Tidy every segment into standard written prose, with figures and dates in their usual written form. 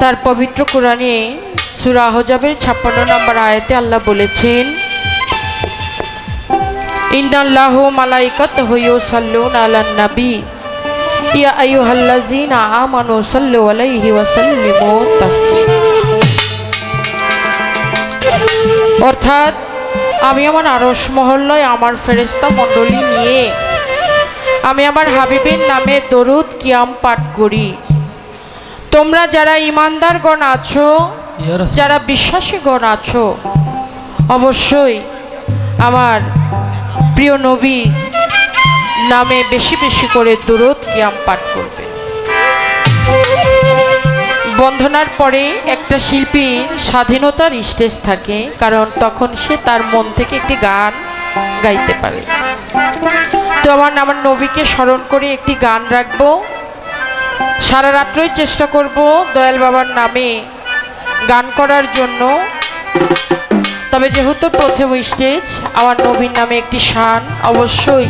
তার পবিত্র কোরআনে সূরা আহজাবের 56 নম্বর আয়াতে আল্লাহ বলেছেন, ইন্নাল্লাহু মালাইকাতুহু ইউসাল্লুনা আলান নবী ইয়া আইয়ুহাল্লাযীনা আমানু সাল্লু আলাইহি ওয়া সাল্লিমু তাসলিমা। অর্থাৎ আমি আমার আরশ মহল্লায় আমার ফেরেশতা মণ্ডলী নিয়ে আমি আমার হাবিবের নামে দরুদ কিয়াম পাঠ করি। তোমরা যারা ঈমানদারগণ আছো, যারা বিশ্বাসীগণ আছো, অবশ্যই আমার প্রিয় নবী নামে বেশি বেশি করে দরুদ কিয়াম পাঠ করবে। বন্ধনার পরে একটা শিল্পীর স্বাধীনতার স্টেজ থাকে, কারণ তখন সে তার মন থেকে একটি গান গাইতে পারে। তো আমার নবীকে স্মরণ করে একটি গান রাখবো, সারা রাত্রই চেষ্টা করব দয়াল বাবার নামে গান করার জন্য। তবে যেহেতু প্রথম স্টেজ, আমার নবীর নামে একটি শান অবশ্যই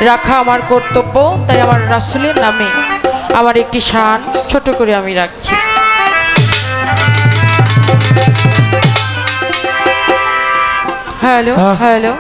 রাখা আমার কর্তব্য, তাই আমার রাসূলের নামে আমার একটি শান ছোট করে আমি রাখছি। হ্যালো হ্যালো,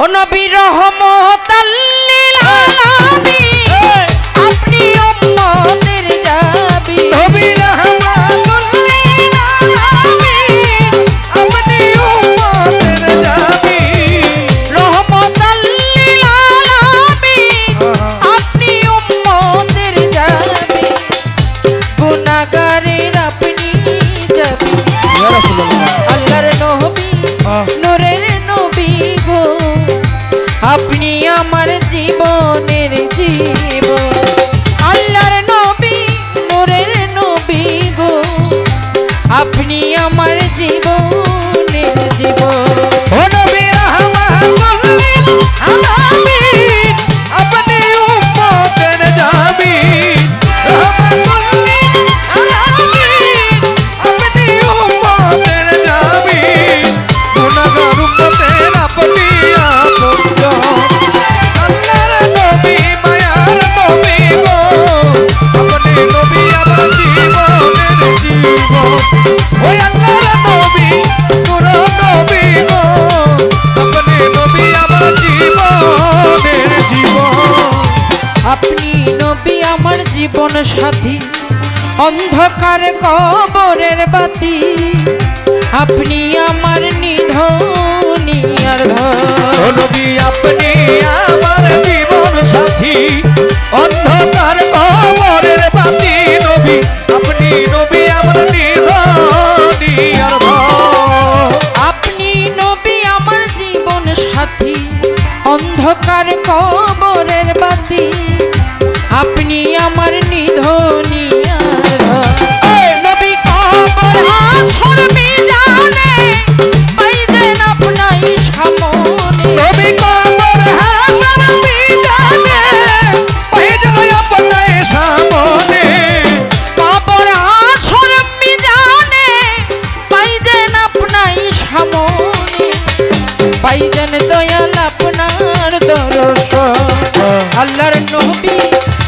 ও নবী রহমতাল লিল আলামিন, আপনি উম্মতের যাবি। নবী রহমতাল লিল আলামিন, আপনি উম্মতের যাবি। রহমতাল লিল আলামিন, আপনি উম্মতের যাবি। গুনাহগারের আপনি যাবি। ইয়া রাসূলুল্লাহ, আল্লাহর নবী, নূরের নবী গো, আপনি আমার জীবনের জীবন। আল্লাহর নবী, নূরের নবী গো, আপনি আমার জীবনের জীবন। ও নবী রহমাতুল লিল আলামিন, আপনি উম্মতের জামিন। রহমাতুল লিল আলামিন, আপনি উম্মতের জামিন। গুনাহগার উম্মতের আপনি আপনজন। আল্লাহর নবী, মায়ার নবী গো, আপনি নবী আমার জীবনের জীবন। ওই আল্লাহর নবী, নূর নবী গো, আপনি নবী আমার জীবনের জীবন। আপনি নবী আমার জীবন সাথী, অন্ধকার কবরের বাতি। আপনি আমার নিধনি আর ও নবী, আপনি আমার জীবন সাথী, অন্ধকার কবরের বাতি। নবী, আপনি নবী আমার নিধনি আর ভয়। আপনি নবী আমার জীবন সাথী, অন্ধকার কবরের বাতি। আপনি আমার নিধনি আর ভয়। নবী কবর হাসর মিজানে পাইবেন আপনাই সামনে। নবী কবর হাসর মিজানে পাইবেন আপনাই সামনে। কবর হাসর মিজানে পাইবেন আপনাই সামনে। পাইবেন দয়াল আপনার দর্শন। আল্লাহর নবী,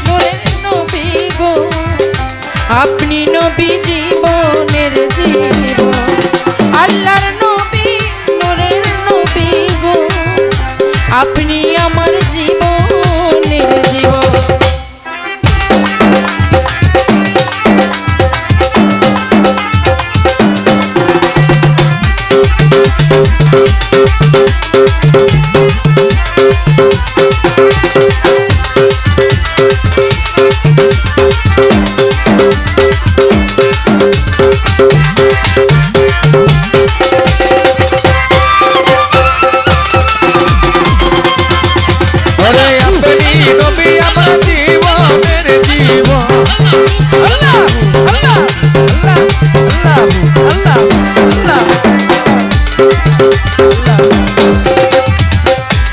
নূরের নবী গো, আপনি নবী জীবনের জীবন। আল্লাহর নবী, নূরের নবী গো, আপনি আমার জীবনের জীবন।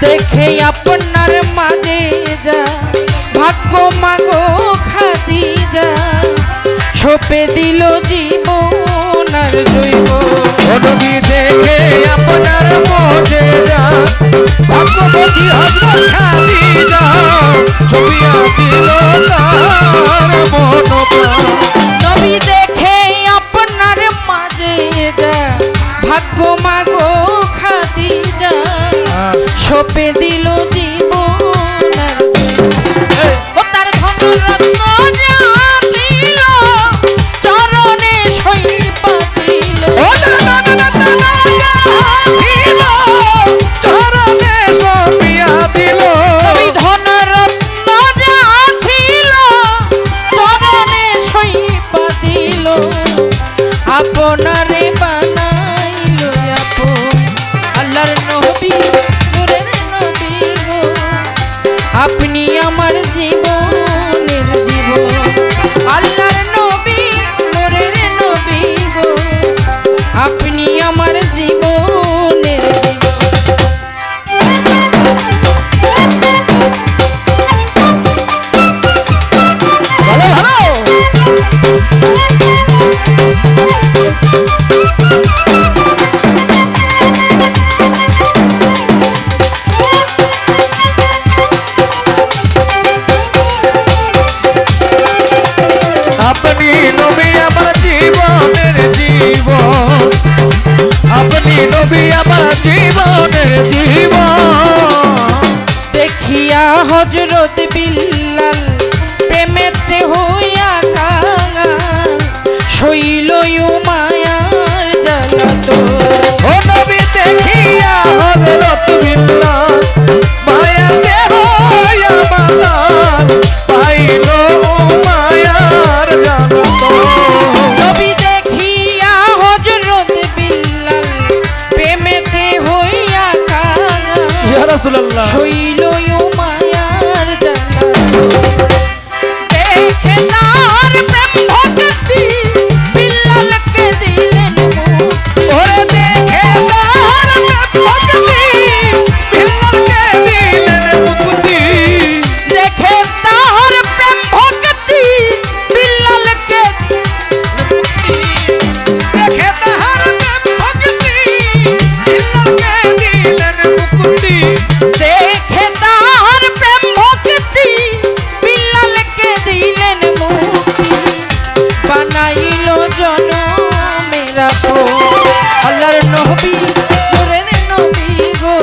দেখে আপনার মাঝে যা ভাগ্য মাগো খাদিজা, ছোপে দিল জীবন আর হযরত খাদিজা ছবিয়া দিল তার মন প্রাণ। নবী দেখে আপনার মাঝে এটা ভাগ্য মাগো খাদিজা সপে দিল জীবন আর ও তার ধনরত্ন যা ছিল চরণে সইপা দিল ও ছিল চরণে ছবিয়া দিল। নবী ধনরত্ন যা ছিল চরণে সইপা দিল আপনারে বানাইল আপন আল্লাহর নবী নূরের নবী গো আপনি আমার জীবনের জীবন আল্লাহর নবী নূরের নবী গো আপনি আমার জীবনের জীবন। ভালো ভালো আপনি নবী আমার জীবনের জীবন, আপনি নবী আমার জীবনের জীবন। দেখিয়া হযরত বিল্লাল প্রেমেতে হইয়া কাঙাল শৈল মায়ার জ্বালাতন ও নবী দেখিয়া হযরত বিল্লাল মায়াতে হইয়া মাতাল পাইল মায়ার জ্বালাতন। নবী দেখিয়া হযরত বিল্লাল প্রেমেতে হইয়া কাঙাল ইয়া রাসূলুল্লাহ শৈল মায়ার জ্বালাতন দেখে তার প্রেম ভক্তি বিল্লালকে দিলেন মুক্তি ওরে দেখে তার ভক্তি বিল্লালকে দিলেন মুক্তি। দেখে তাহার প্রেম ভক্তি বিল্লালকে দেখে তাহার ভক্তি বিল্লালকে দিলেন মুক্তি। দেখে তাহার প্রেম ভক্তি বিল্লালকে দিলেন মুক্তি বানাইল জনমের আপন আল্লাহর নবী নূরের নবী গো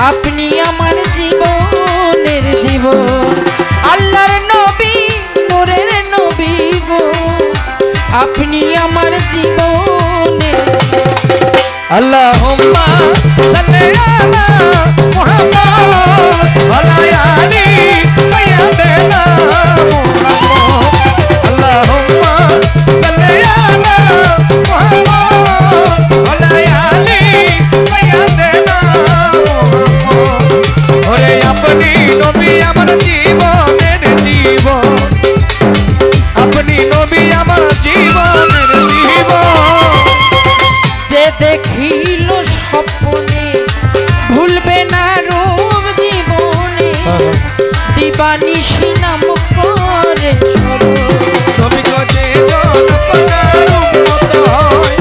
আপনি আমার জীবনের জীবন আল্লাহর নবী নূরের নবী গো আপনি আমার জীবনের আল্লাহুম্মা সাল্লি আলা মুহাম্মাদ ওয়া আলা আলি সাইয়্যিদিনা মুহাম্মাদ। আল্লাহুম্মা সাল্লি আলা মুহাম্মাদ ওয়া আলা আলি সাইয়্যিদিনা মুহাম্মাদ। ওরে আপনি নবী আমার জীবনের জীবন, আপনি নবী আমার জীবনের জীবন। যে দেখিল স্বপ্নে ভুলবে না রূপ জীবনে দিবানিশি নাম করে স্মরণ। তুমি যে জনপদার উন্মত হয়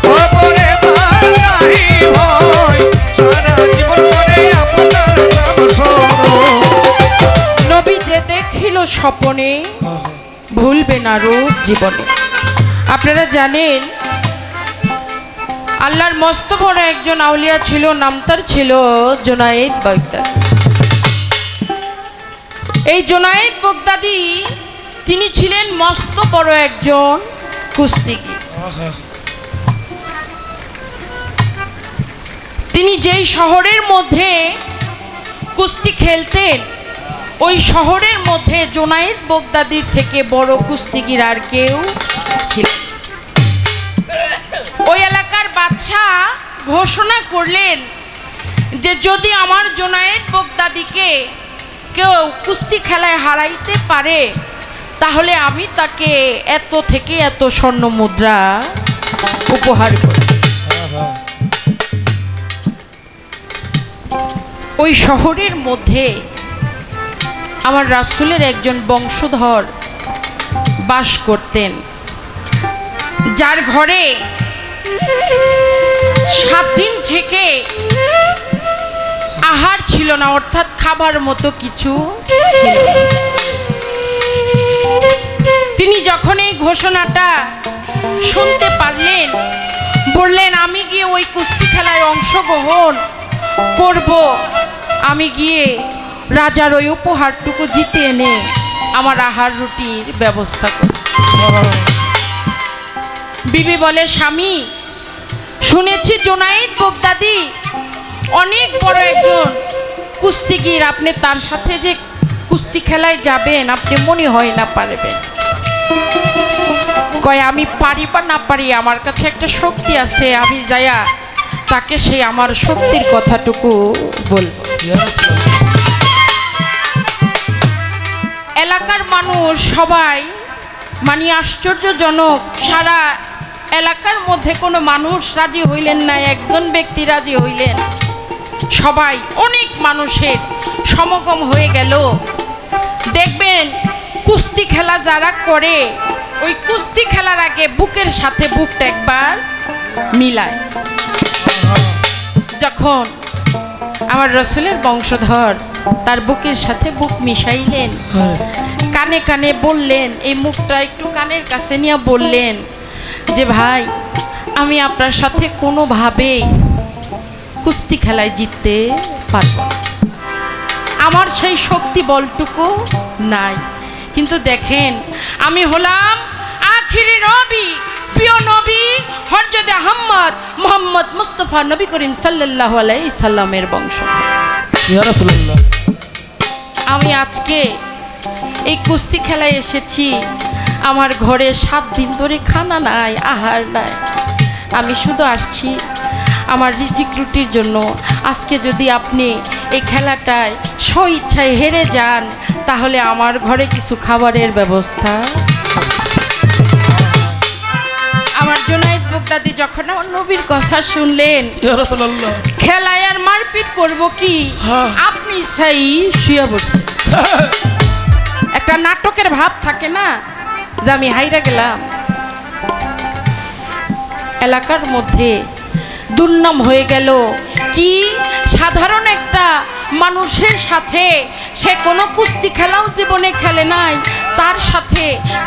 খবরে তার নাহি ভয়, সারা জীবন করে আপনার নাম স্মরণ। নবী যে দেখিল স্বপ্নে ভুলবে না রূপ জীবনে। আপনারা জানেন আল্লাহর মস্ত বড় একজন আউলিয়া ছিল, নাম তার ছিল জুনায়েদ বাগদাদি। এই জুনায়েদ বাগদাদি তিনি ছিলেন মস্ত বড় একজন কুস্তিগীর। তিনি যেই শহরের মধ্যে কুস্তি খেলতেন ওই শহরের মধ্যে জুনায়েদ বাগদাদির থেকে বড় কুস্তিগীর আর কেউ ছিল। ওই এলাকার বাদশা ঘোষণা করলেন যে যদি আমার জুনায়েদ বাগদাদিকে কেউ কুস্তি খেলায় হারাইতে পারে তাহলে আমি তাকে এত থেকে এত স্বর্ণ মুদ্রা উপহার করি। ওই শহরের মধ্যে আমার রাসূলের একজন বংশধর বাস করতেন, যার ঘরে 7 দিন থেকে আহার ছিল না, অর্থাৎ খাবার মতো কিছু ছিল না। তিনি যখন এই ঘোষণাটা শুনতে পারলেন, বললেন আমি গিয়ে ওই কুস্তি খেলায় অংশগ্রহণ করব, আমি গিয়ে রাজার ওই উপহারটুকু জিতে এনে আমার আহার রুটির ব্যবস্থা করব। বিবি বলে, স্বামী, শুনেছি জুনাইদ বাগদাদি অনেক বড় একজন কুস্তিগীর, আপনি তার সাথে যে কুস্তি খেলায় যাবেন আপনি মনে হয় না পারবেন। কয় আমি পারি বা না পারি, আমার কাছে একটা শক্তি আছে, আমি যাইয়া তাকে সেই আমার শক্তির কথাটুকু বলবো। এলাকার মানুষ সবাই মানে আশ্চর্যজনক, সারা এলাকার মধ্যে কোনো মানুষ রাজি হইলেন না, একজন ব্যক্তি রাজি হইলেন। সবাই অনেক মানুষের সমাগম হয়ে গেল। দেখবেন কুস্তি খেলা যারা করে ওই কুস্তি খেলার আগে বুকের সাথে বুকটা একবার মিলায়। যখন আমার রসুলের বংশধর তার বুকের সাথে বুক মিশাইলেন, কানে কানে বললেন, এই মুখটা একটু কানের কাছে নিয়ে বললেন যে ভাই, আমি আপনার সাথে কোনোভাবেই কুস্তি খেলায় জিততে পারব না, আমার সেই শক্তি বলটুকু নাই। কিন্তু দেখেন, আমি হলাম আখিরি নবী, প্রিয় নবী হযরত আহমদ মুহাম্মদ মুস্তাফা নবী করিম সাল্লাল্লাহু আলাইহি সাল্লামের বংশ। ইয়া রাসূলুল্লাহ, আমি আজকে এই কুস্তি খেলায় এসেছি, আমার ঘরে 7 দিন ধরে খানা নাই, আহার নাই, আমি শুধু আসছি আমার রিজিক রুটির জন্য। আজকে যদি আপনি এই খেলাটায় স্বইচ্ছায় হেরে যান তাহলে আমার ঘরে কিছু খাবারের ব্যবস্থা। আমার জুনাইদ বাগদাদি যখন আমার নবীর কথা শুনলেন, ইয়া রাসূলুল্লাহ, খেলায় আর মারপিট করব কি, আপনি সেই শুয়ে বসছেন। একটা নাটকের ভাব থাকে না যে আমি হাইরা গেলাম। এলাকার মধ্যে দুর্নাম হয়ে গেল কি, সাধারণ একটা মানুষের সাথে সে কোনো কুস্তি খেলাও জীবনে খেলে নাই, তার সাথে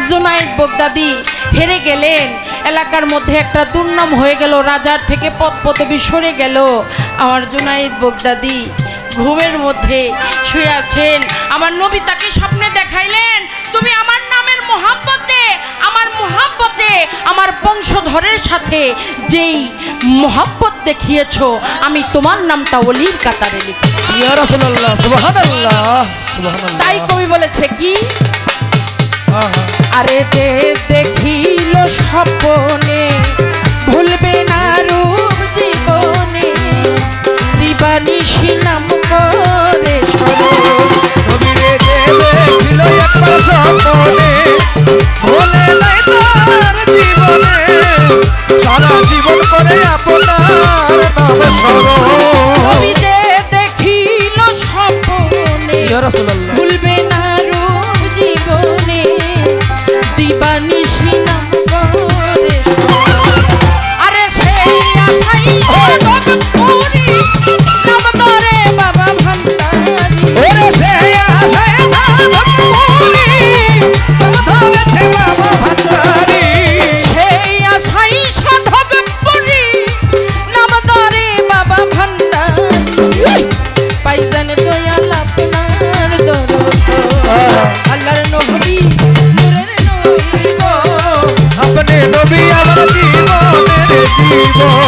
জুনাইদ বাগদাদি হেরে গেলেন। এলাকার মধ্যে একটা দুর্নাম হয়ে গেল, রাজার থেকে পদ পদবি সরে গেল। আমার জুনাইদ বাগদাদি ঘুমের মধ্যে শুয়ে আছেন, আমার নবী তাকে স্বপ্নে দেখাইলেন, তুমি আমার নামের মোহাব্বতে, আমার মোহাব্বতে আমার বংশধরের সাথে যেই মোহাব্বত দেখিয়েছো, আমি তোমার নামটা ওলির কাতারে লিখি। ইয়া রাসূলুল্লাহ, সুবহানাল্লাহ, সুবহানাল্লাহ। তাই কবি বলেছে কি, আরে যে দেখিল স্বপ্নে ভুলবে না রূপ জীবনে, দিবানিশি নাম করে নবীরে যে দেখিল একবার স্বপ্নে, ভুলে নাই তার জীবনে, সারা জীবন করে আপনার নাম স্মরণ। কবি যে দেখিল স্বপ্নে ইয়া রাসূলুল্লাহ, ভুলবে না রূপ জীবনে, দিবানিশি নাম করে। আরে সেই আশাই জগৎপুরী নাম ধরে বাবা ভান্ডারী, ওরে সে আশায় সাধকপুরী, নাম ধরেছে বাবা ভান্ডারী। সেই আশাই সাধকপুরী নাম ধরে বাবা ভান্ডারী। পাইজান দয়াল আপনার দরদ, আল্লাহর নবী নূরের নবী গো, আপনি নবী আমার জীবনের জীবন।